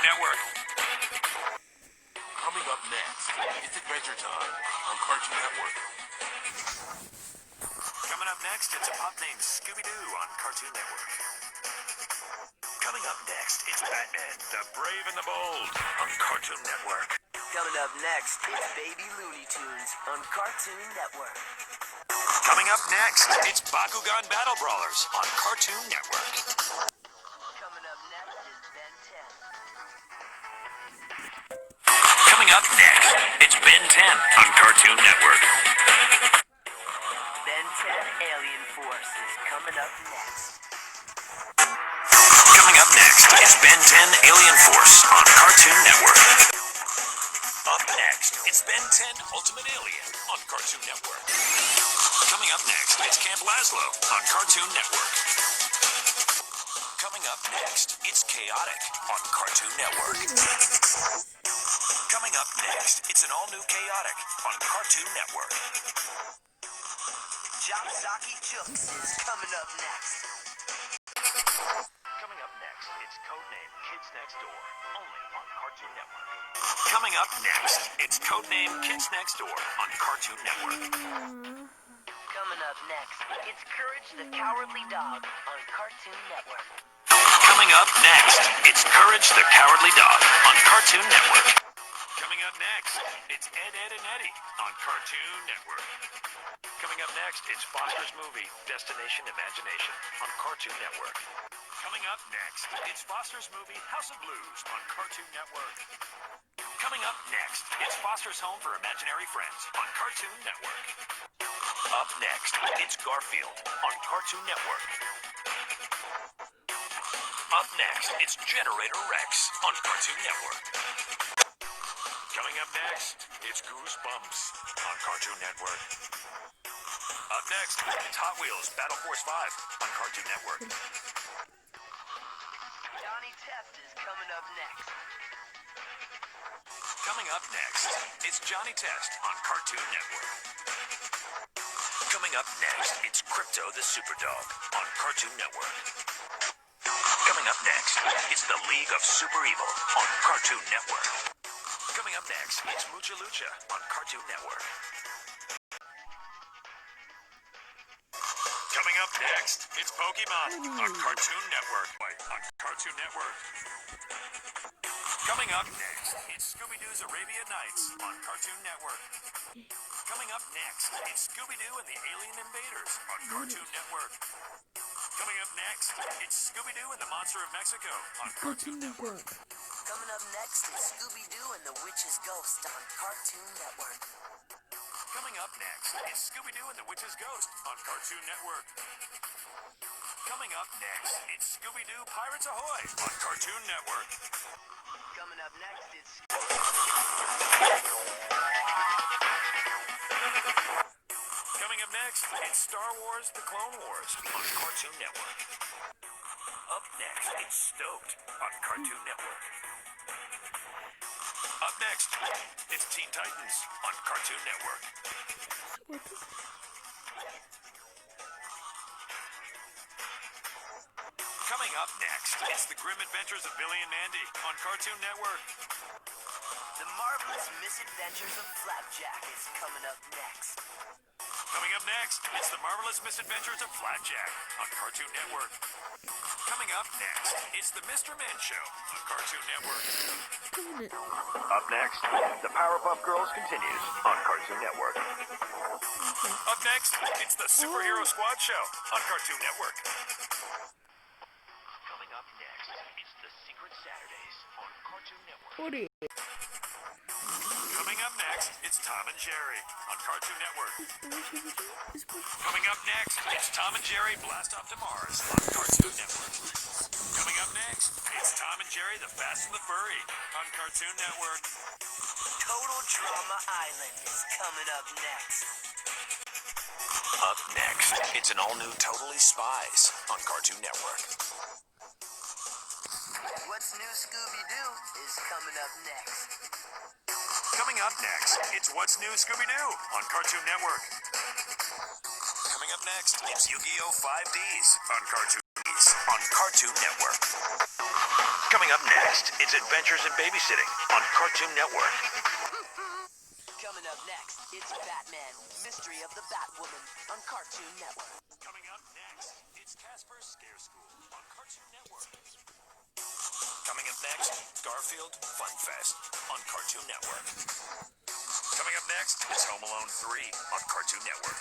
Network. Coming up next, it's Adventure Time on Cartoon Network. Coming up next, it's a pup named Scooby-Doo on Cartoon Network. Coming up next, it's Batman, the Brave and the Bold on Cartoon Network. Coming up next, it's Baby Looney Tunes on Cartoon Network. Coming up next, it's Bakugan Battle Brawlers on Cartoon Network. Coming up next is Ben 10. Coming up next, it's Ben 10 on Cartoon Network. Ben 10 Alien Force is coming up next. Coming up next is Ben 10 Alien Force on Cartoon Network. Up next, it's Ben 10 Ultimate Alien on Cartoon Network. Coming up next, it's Camp Lazlo on Cartoon Network. Coming up next, it's Chaotic on Cartoon Network. Coming up next, it's an all-new Chaotic on Cartoon Network. Jopsaki Chooks is coming up next. Coming up next, it's Codename Kids Next Door, only on Cartoon Network. Coming up next, it's Codename Kids Next Door on Cartoon Network. Coming up next, it's Courage the Cowardly Dog on Cartoon Network. Coming up next, it's Courage the Cowardly Dog on Cartoon Network. Coming up next, it's Ed, Edd and Eddy on Cartoon Network. Coming up next, it's Foster's movie, Destination Imagination on Cartoon Network. Coming up next, it's Foster's movie, House of Blues on Cartoon Network. Coming up next, it's Foster's Home for Imaginary Friends on Cartoon Network. Up next, it's Garfield on Cartoon Network. Up next, it's Generator Rex on Cartoon Network. Coming up next, it's Goosebumps on Cartoon Network. Up next, it's Hot Wheels Battle Force 5 on Cartoon Network. Johnny Test is coming up next. Coming up next, it's Johnny Test on Cartoon Network. Coming up next, it's Crypto the Superdog on Cartoon Network. Coming up next, it's the League of Super Evil on Cartoon Network. Coming up next, it's Mucha Lucha on Cartoon Network. Coming up next, it's Pokemon on Cartoon Network. On Cartoon Network. Coming up next, it's Scooby-Doo's Arabian Nights on Cartoon Network. Coming up next, it's Scooby-Doo and the Alien Invaders on Cartoon Network. Coming up next, it's Scooby-Doo and the Monster of Mexico on Cartoon Network. Coming up next is Scooby-Doo and the Witch's Ghost on Cartoon Network. Coming up next, it's Scooby-Doo and the Witch's Ghost on Cartoon Network. Coming up next, it's Scooby-Doo Pirates Ahoy on Cartoon Network. Coming up next is Coming up next, it's Star Wars The Clone Wars on Cartoon Network. Up next, it's Stoked on Cartoon Network. Up next, it's Teen Titans on Cartoon Network. Coming up next, it's The Grim Adventures of Billy and Mandy on Cartoon Network. The Marvelous Misadventures of Flapjack is coming up next. Coming up next, it's The Marvelous Misadventures of Flapjack on Cartoon Network. Coming up next, it's The Mr. Men Show on Cartoon Network. Up next, The Powerpuff Girls continues on Cartoon Network. Up next, it's The Superhero Squad Show on Cartoon Network. Coming up next, it's The Secret Saturdays on Cartoon Network. Coming up next, it's Tom and Jerry on Cartoon Network. Coming up next, it's Tom and Jerry Blast Off to Mars on Cartoon Network. Coming up next, it's Tom and Jerry The Fast and the Furry on Cartoon Network. Total Drama Island is coming up next. Up next, it's an all-new Totally Spies on Cartoon Network. What's New Scooby-Doo is coming up next. Coming up next, it's What's New Scooby-Doo on Cartoon Network. Coming up next, it's Yu-Gi-Oh! 5Ds on Cartoon Network. Coming up next, it's Adventures in Babysitting on Cartoon Network. Coming up next, it's Batman, Mystery of the Batwoman on Cartoon Network. Coming up next, it's Casper's Scare School on Cartoon Network. Coming up next, Garfield Fun Fest on Cartoon Network. Coming up next, it's Home Alone 3 on Cartoon Network.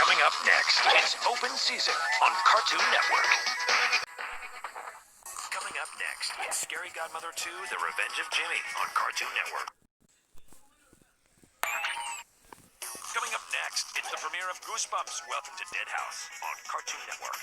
Coming up next, it's Open Season on Cartoon Network. Coming up next, it's Scary Godmother 2, The Revenge of Jimmy on Cartoon Network. Coming up next, it's the premiere of Goosebumps, Welcome to Dead House on Cartoon Network.